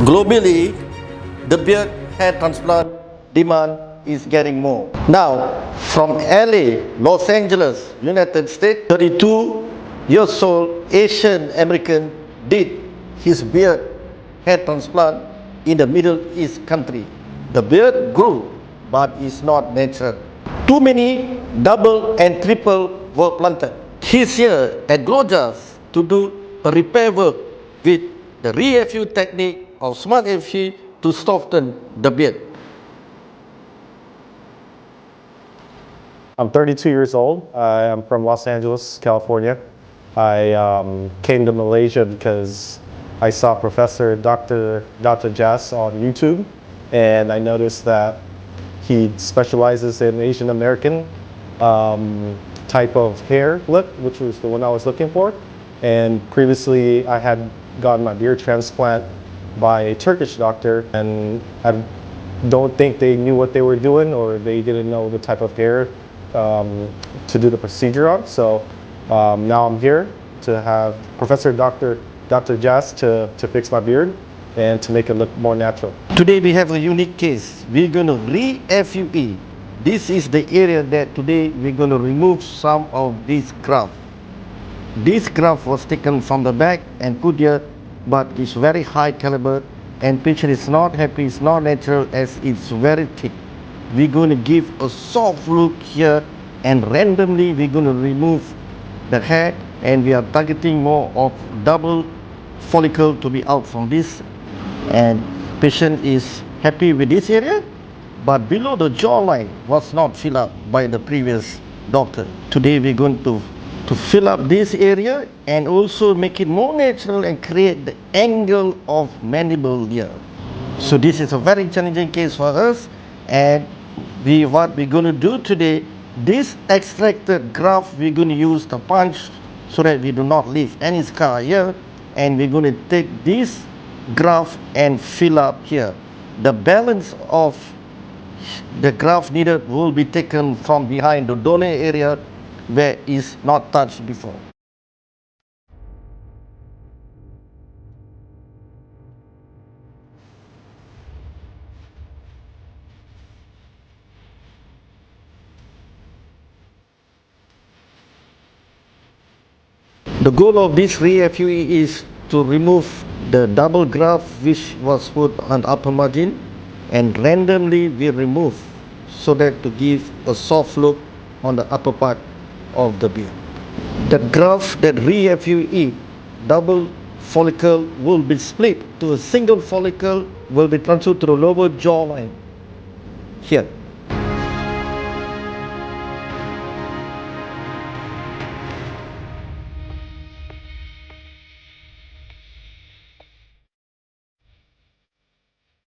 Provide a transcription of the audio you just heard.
Globally, the beard hair transplant demand is getting more. Now, from LA, Los Angeles, United States, 32 years old Asian American did his beard hair transplant in the Middle East country. The beard grew, but is not natural. Too many double and triple were planted. He's here at Glojas to do a repair work with the re-FU technique of smart FU to soften the beard. I'm 32 years old. I am from Los Angeles, California. I came to Malaysia because I saw Professor Dr. Jas on YouTube, and I noticed that he specializes in Asian American type of hair look, which was the one I was looking for. And previously I had gotten my beard transplant by a Turkish doctor, and I don't think they knew what they were doing, or they didn't know the type of hair to do the procedure on. So now I'm here to have Professor Dr. Jas to fix my beard and to make it look more natural. Today we have a unique case. We're going to re-FUE. This is the area that today we're going to remove some of this graft. This graft was taken from the back and put here, but it's very high caliber, and patient is not happy, it's not natural as it's very thick. We're going to give a soft look here, and randomly we're going to remove the hair, and we are targeting more of double follicle to be out from this, and patient is happy with this area, but below the jawline was not filled up by the previous doctor. Today we're going to fill up this area and also make it more natural and create the angle of mandible here. So this is a very challenging case for us, and what we're going to do today, this extracted graft we're going to use the punch so that we do not leave any scar here, and we're going to take this graft and fill up here. The balance of the graft needed will be taken from behind the donor area where is not touched before. The goal of this re-FUE is to remove the double graft which was put on the upper margin, and randomly we remove so that to give a soft look on the upper part of the beard. The graft that re-FUE double follicle will be split to a single follicle, will be transferred to the lower jawline here.